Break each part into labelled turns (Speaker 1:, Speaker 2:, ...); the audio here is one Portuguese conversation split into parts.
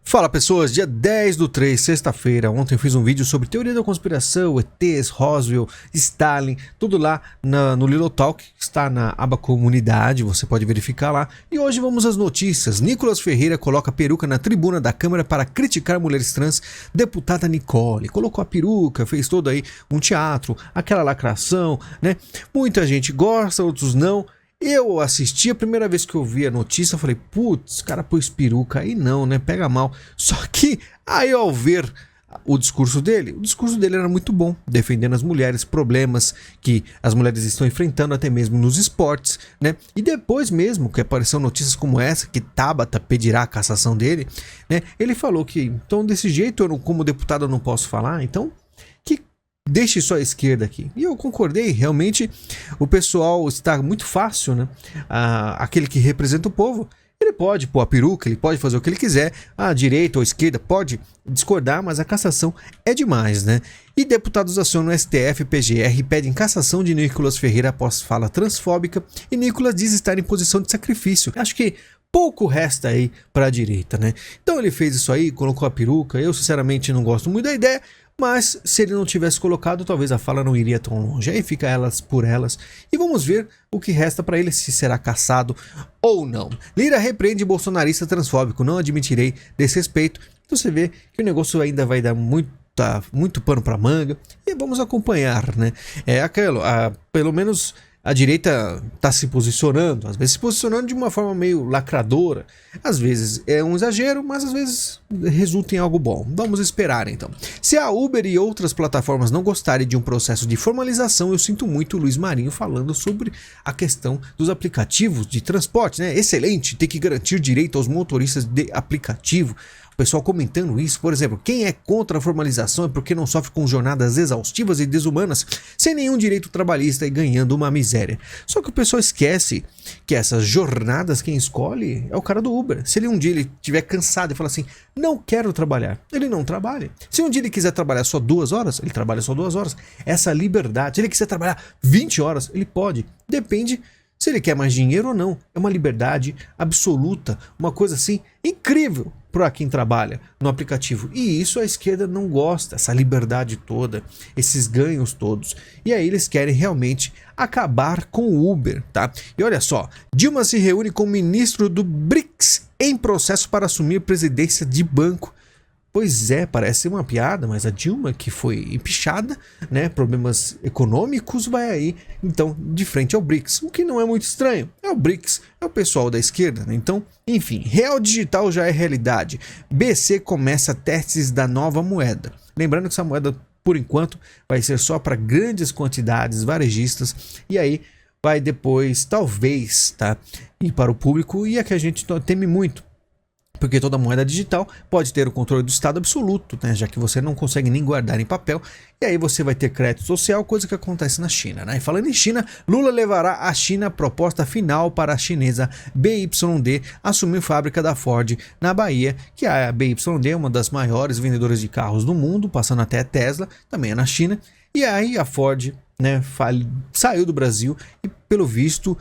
Speaker 1: Fala pessoas, dia 10/3, sexta-feira. Ontem eu fiz um vídeo sobre teoria da conspiração, ETs, Roswell, Stalin, tudo lá no Little Talk, está na aba comunidade, você pode verificar lá. E hoje vamos às notícias. Nicolas Ferreira coloca peruca na tribuna da Câmara para criticar mulheres trans. Deputada Nicole colocou a peruca, fez todo aí um teatro, aquela lacração, né? Muita gente gosta, outros não. Eu assisti, a primeira vez que eu vi a notícia, eu falei, putz, cara pôs peruca aí não, né, pega mal. Só que aí ao ver o discurso dele era muito bom, defendendo as mulheres, problemas que as mulheres estão enfrentando até mesmo nos esportes, né. E depois mesmo que apareceu notícias como essa, que Tabata pedirá a cassação dele, né, ele falou que, então desse jeito, eu como deputado eu não posso falar, então que deixe só a esquerda aqui. E eu concordei, realmente o pessoal está muito fácil, né? Aquele que representa o povo, ele pode pôr a peruca, ele pode fazer o que ele quiser, a direita ou a esquerda pode discordar, mas a cassação é demais, né? E deputados acionam o STF e PGR pedem cassação de Nicolas Ferreira após fala transfóbica e Nicolas diz estar em posição de sacrifício. Acho que pouco resta aí para a direita, né? Então ele fez isso aí, colocou a peruca, eu sinceramente não gosto muito da ideia, mas se ele não tivesse colocado, talvez a fala não iria tão longe. Aí fica elas por elas. E vamos ver o que resta para ele, se será cassado ou não. Lira repreende bolsonarista transfóbico. Não admitirei desrespeito. Você vê que o negócio ainda vai dar muito pano para manga. E vamos acompanhar, né? É aquilo, pelo menos a direita está se posicionando, às vezes se posicionando de uma forma meio lacradora, às vezes é um exagero, mas às vezes resulta em algo bom. Vamos esperar então. Se a Uber e outras plataformas não gostarem de um processo de formalização, eu sinto muito o Luiz Marinho falando sobre a questão dos aplicativos de transporte, né? Excelente, tem que garantir direito aos motoristas de aplicativo. O pessoal comentando isso, por exemplo, quem é contra a formalização é porque não sofre com jornadas exaustivas e desumanas, sem nenhum direito trabalhista e ganhando uma miséria. Só que o pessoal esquece que essas jornadas quem escolhe é o cara do Uber. Se ele um dia ele estiver cansado e falar assim, não quero trabalhar, ele não trabalha. Se um dia ele quiser trabalhar só 2 horas, ele trabalha só 2 horas. Essa liberdade, se ele quiser trabalhar 20 horas, ele pode. Depende se ele quer mais dinheiro ou não. É uma liberdade absoluta, uma coisa assim incrível para quem trabalha no aplicativo. E isso a esquerda não gosta, essa liberdade toda, esses ganhos todos. E aí eles querem realmente acabar com o Uber, tá? E olha só, Dilma se reúne com o ministro do BRICS em processo para assumir presidência de banco. Pois é, parece uma piada, mas a Dilma, que foi empichada, né, problemas econômicos, vai aí, então, de frente ao BRICS, o que não é muito estranho. É o BRICS, é o pessoal da esquerda, né? Então, enfim, Real Digital já é realidade. BC começa testes da nova moeda. Lembrando que essa moeda, por enquanto, vai ser só para grandes quantidades varejistas, e aí vai depois, talvez, tá, ir para o público, e é que a gente teme muito. Porque toda moeda digital pode ter o controle do Estado absoluto, né? Já que você não consegue nem guardar em papel. E aí você vai ter crédito social, coisa que acontece na China, né? E falando em China, Lula levará à China a proposta final para a chinesa BYD assumir fábrica da Ford na Bahia, que a BYD é uma das maiores vendedoras de carros do mundo, passando até a Tesla, também é na China. E aí a Ford, né, saiu do Brasil e, pelo visto,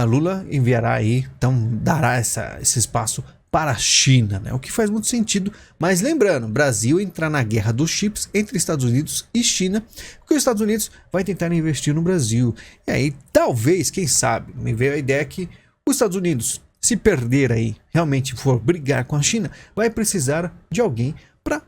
Speaker 1: Lula enviará aí, então dará esse espaço para a China, né? O que faz muito sentido, mas lembrando, Brasil entrar na guerra dos chips entre Estados Unidos e China, porque os Estados Unidos vai tentar investir no Brasil, e aí talvez, quem sabe, me veio a ideia que os Estados Unidos, se perder aí, realmente for brigar com a China, vai precisar de alguém para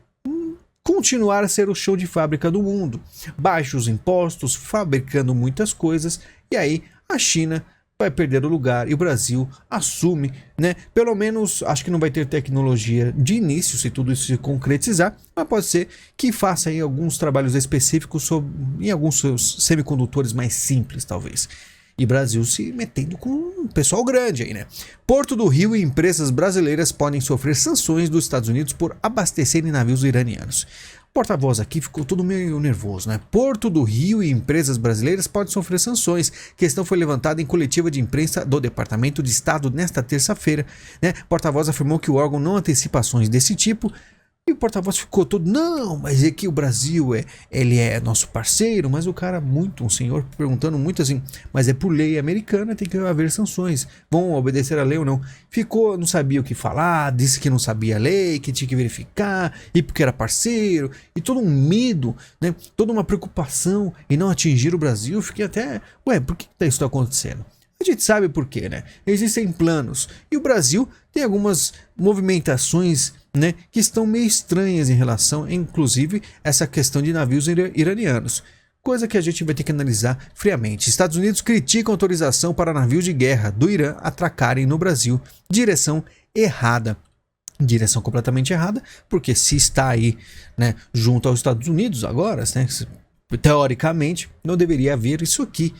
Speaker 1: continuar a ser o show de fábrica do mundo, baixos impostos, fabricando muitas coisas, e aí a China vai perder o lugar e o Brasil assume, né? Pelo menos acho que não vai ter tecnologia de início se tudo isso se concretizar, mas pode ser que faça aí alguns trabalhos específicos em alguns seus semicondutores mais simples, talvez. E Brasil se metendo com um pessoal grande aí, né? Porto do Rio e empresas brasileiras podem sofrer sanções dos Estados Unidos por abastecerem navios iranianos. Porta-voz aqui ficou todo meio nervoso, né? Porto do Rio e empresas brasileiras podem sofrer sanções. Questão foi levantada em coletiva de imprensa do Departamento de Estado nesta terça-feira, né? Porta-voz afirmou que o órgão não antecipa ações desse tipo, E o porta-voz ficou todo, não, mas é que o Brasil ele é nosso parceiro, mas o cara um senhor perguntando muito assim, mas é por lei americana, tem que haver sanções, vão obedecer a lei ou não. Ficou, não sabia o que falar, disse que não sabia a lei, que tinha que verificar, e porque era parceiro, e todo um medo, né, toda uma preocupação em não atingir o Brasil. Fiquei até, por que isso está acontecendo? A gente sabe por quê, né? Existem planos. E o Brasil tem algumas movimentações, né, que estão meio estranhas em relação, inclusive, essa questão de navios iranianos. Coisa que a gente vai ter que analisar friamente. Estados Unidos criticam autorização para navios de guerra do Irã atracarem no Brasil. Direção errada. Direção completamente errada, porque se está aí, né, junto aos Estados Unidos agora, né, teoricamente, não deveria haver isso aqui.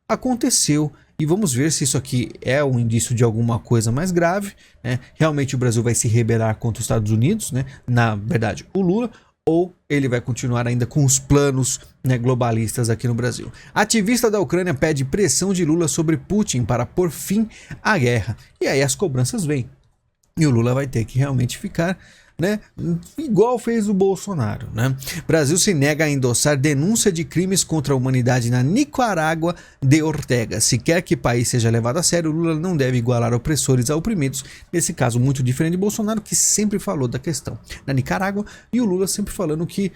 Speaker 1: Aconteceu. E vamos ver se isso aqui é um indício de alguma coisa mais grave, né? Realmente o Brasil vai se rebelar contra os Estados Unidos, né? Na verdade, o Lula, ou ele vai continuar ainda com os planos, né, globalistas aqui no Brasil. Ativista da Ucrânia pede pressão de Lula sobre Putin para pôr fim à guerra. E aí as cobranças vêm. E o Lula vai ter que realmente ficar, né, igual fez o Bolsonaro, né? Brasil se nega a endossar denúncia de crimes contra a humanidade na Nicarágua de Ortega. Se quer que o país seja levado a sério, Lula não deve igualar opressores a oprimidos. Nesse caso, muito diferente de Bolsonaro, que sempre falou da questão na Nicarágua, e o Lula sempre falando que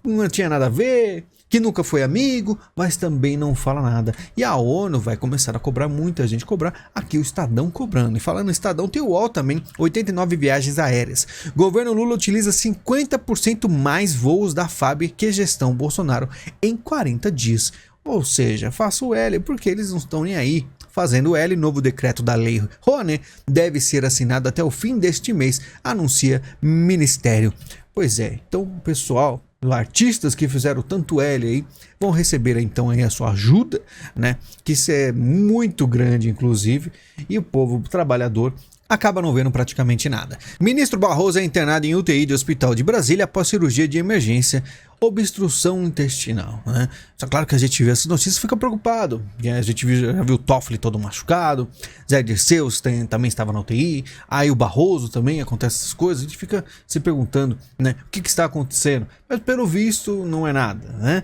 Speaker 1: não tinha nada a ver, que nunca foi amigo, mas também não fala nada. E a ONU vai começar a cobrar, muita gente cobrar, aqui o Estadão cobrando. E falando em Estadão, tem o UOL também, 89 viagens aéreas. Governo Lula utiliza 50% mais voos da FAB que gestão Bolsonaro em 40 dias. Ou seja, faça o L, porque eles não estão nem aí. Fazendo o L, novo decreto da Lei Rouanet deve ser assinado até o fim deste mês, anuncia Ministério. Pois é, então pessoal, artistas que fizeram tanto L aí vão receber então aí a sua ajuda, né? Que isso é muito grande, inclusive, e o povo trabalhador acaba não vendo praticamente nada. Ministro Barroso é internado em UTI de Hospital de Brasília após cirurgia de emergência, obstrução intestinal, né? Só claro que a gente vê essas notícias e fica preocupado. A gente já viu o Toffoli todo machucado, Zé Dirceu também estava na UTI, aí o Barroso também, acontece essas coisas, a gente fica se perguntando, né, o que está acontecendo, mas pelo visto não é nada, né?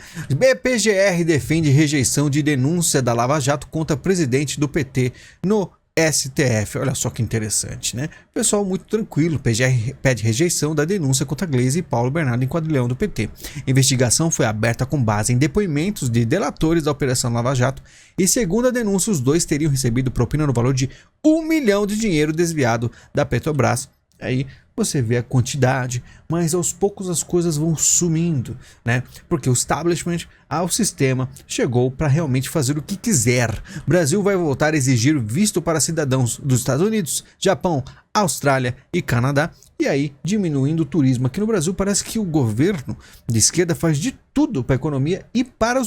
Speaker 1: PGR defende rejeição de denúncia da Lava Jato contra presidente do PT no STF, olha só que interessante, né? Pessoal muito tranquilo, PGR pede rejeição da denúncia contra Gleisi e Paulo Bernardo em quadrilhão do PT. A investigação foi aberta com base em depoimentos de delatores da Operação Lava Jato e, segundo a denúncia, os dois teriam recebido propina no valor de R$1 milhão de dinheiro desviado da Petrobras. Aí você vê a quantidade, mas aos poucos as coisas vão sumindo, né? Porque o establishment, ao sistema, chegou para realmente fazer o que quiser. O Brasil vai voltar a exigir visto para cidadãos dos Estados Unidos, Japão, Austrália e Canadá, e aí diminuindo o turismo aqui no Brasil. Parece que o governo de esquerda faz de tudo para a economia e para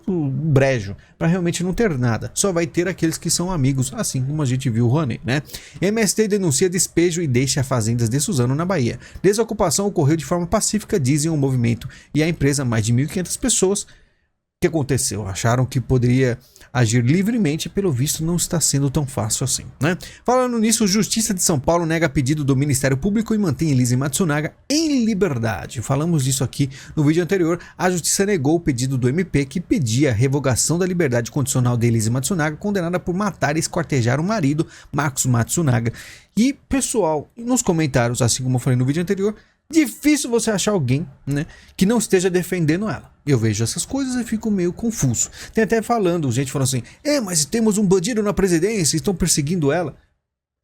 Speaker 1: o brejo, para realmente não ter nada. Só vai ter aqueles que são amigos, assim como a gente viu o Rouanet, né? MST denuncia despejo e deixa fazendas de Suzano na Bahia. Desocupação ocorreu de forma pacífica, dizem o movimento e a empresa, mais de 1.500 pessoas. O que aconteceu? Acharam que poderia agir livremente, pelo visto não está sendo tão fácil assim, né? Falando nisso, Justiça de São Paulo nega pedido do Ministério Público e mantém Elise Matsunaga em liberdade. Falamos disso aqui no vídeo anterior. A Justiça negou o pedido do MP que pedia a revogação da liberdade condicional de Elise Matsunaga, condenada por matar e esquartejar o marido, Marcos Matsunaga. E, pessoal, nos comentários, assim como eu falei no vídeo anterior, difícil você achar alguém, né, que não esteja defendendo ela. Eu vejo essas coisas e fico meio confuso. Tem até gente falando assim, mas temos um bandido na presidência, estão perseguindo ela.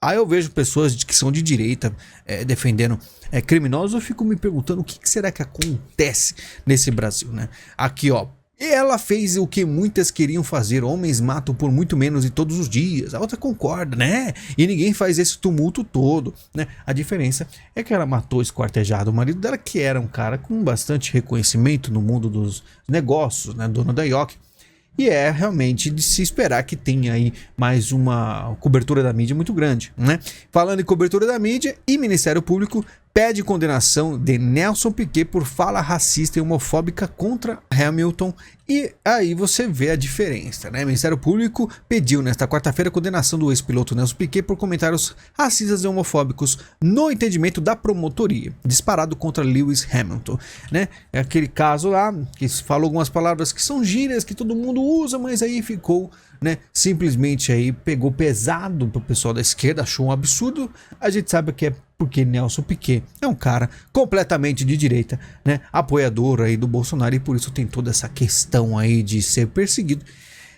Speaker 1: Aí eu vejo pessoas que são de direita defendendo criminosos, eu fico me perguntando o que será que acontece nesse Brasil, né? Aqui, ó. Ela fez o que muitas queriam fazer, homens matam por muito menos e todos os dias. A outra concorda, né? E ninguém faz esse tumulto todo, né? A diferença é que ela matou esquartejado o marido dela, que era um cara com bastante reconhecimento no mundo dos negócios, né? Dono da IOC. E é realmente de se esperar que tenha aí mais uma cobertura da mídia muito grande, né? Falando em cobertura da mídia e Ministério Público, pede condenação de Nelson Piquet por fala racista e homofóbica contra Hamilton. E aí você vê a diferença, né? O Ministério Público pediu nesta quarta-feira a condenação do ex-piloto Nelson Piquet por comentários racistas e homofóbicos no entendimento da promotoria, disparado contra Lewis Hamilton, né? É aquele caso lá que falou algumas palavras que são gírias que todo mundo usa, mas aí ficou, né, simplesmente aí pegou pesado pro pessoal da esquerda, achou um absurdo. A gente sabe que é porque Nelson Piquet é um cara completamente de direita, né, apoiador aí do Bolsonaro, e por isso tem toda essa questão aí de ser perseguido.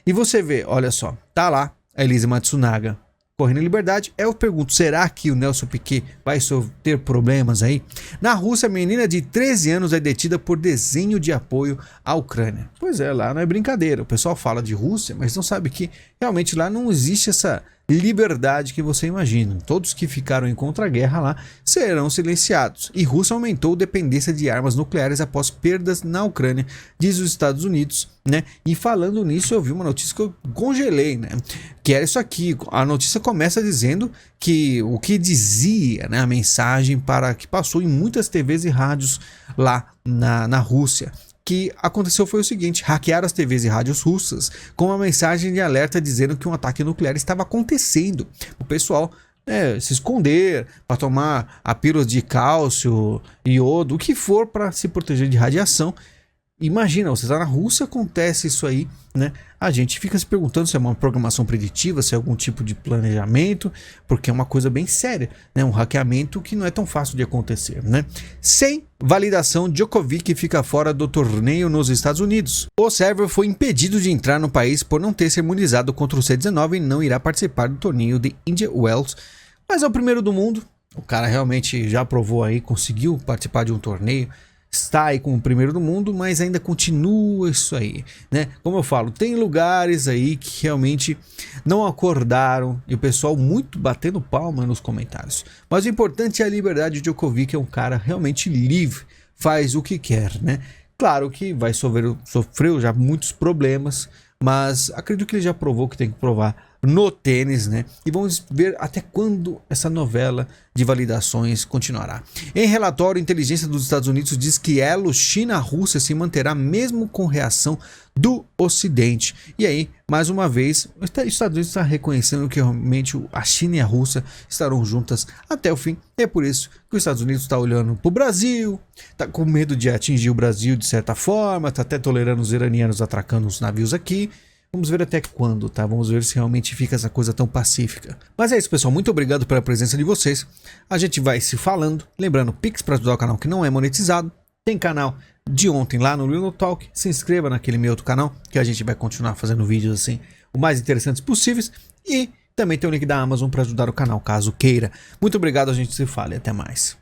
Speaker 1: E você vê, olha só, tá lá a Elise Matsunaga correndo em liberdade. Eu pergunto, será que o Nelson Piquet vai ter problemas aí? Na Rússia, a menina de 13 anos é detida por desenho de apoio à Ucrânia. Pois é, lá não é brincadeira. O pessoal fala de Rússia, mas não sabe que realmente lá não existe essa liberdade que você imagina. Todos que ficaram em contra-guerra lá serão silenciados. E Rússia aumentou dependência de armas nucleares após perdas na Ucrânia, diz os Estados Unidos, né? E falando nisso, eu vi uma notícia que eu congelei, né? Que era isso aqui. A notícia começa dizendo que o que dizia, né, a mensagem para que passou em muitas TVs e rádios lá na Rússia, que aconteceu foi o seguinte: hackearam as TVs e rádios russas com uma mensagem de alerta dizendo que um ataque nuclear estava acontecendo. O pessoal se esconder, para tomar a pílulas de cálcio, iodo, o que for para se proteger de radiação. Imagina, você está na Rússia, acontece isso aí, né? A gente fica se perguntando se é uma programação preditiva, se é algum tipo de planejamento, porque é uma coisa bem séria, né? Um hackeamento que não é tão fácil de acontecer, né? Sem validação, Djokovic fica fora do torneio nos Estados Unidos. O sérvio foi impedido de entrar no país por não ter se imunizado contra o C19 e não irá participar do torneio de Indian Wells, mas é o primeiro do mundo. O cara realmente já provou aí, conseguiu participar de um torneio, está aí como o primeiro do mundo, mas ainda continua isso aí, né? Como eu falo, tem lugares aí que realmente não acordaram e o pessoal muito batendo palma nos comentários. Mas o importante é a liberdade. De Djokovic é um cara realmente livre, faz o que quer, né? Claro que vai sofreu já muitos problemas, mas acredito que ele já provou que tem que provar no tênis, né? E vamos ver até quando essa novela de validações continuará. Em relatório, a inteligência dos Estados Unidos diz que elo China-Rússia se manterá mesmo com reação do Ocidente. E aí, mais uma vez, os Estados Unidos está reconhecendo que realmente a China e a Rússia estarão juntas até o fim. E é por isso que os Estados Unidos está olhando para o Brasil, está com medo de atingir o Brasil de certa forma, está até tolerando os iranianos atracando os navios aqui. Vamos ver até quando, tá? Vamos ver se realmente fica essa coisa tão pacífica. Mas é isso, pessoal. Muito obrigado pela presença de vocês. A gente vai se falando. Lembrando, Pix para ajudar o canal que não é monetizado. Tem canal de ontem lá no Lilo Talk. Se inscreva naquele meu outro canal, que a gente vai continuar fazendo vídeos assim, o mais interessantes possíveis. E também tem o link da Amazon para ajudar o canal, caso queira. Muito obrigado, a gente se fala e até mais.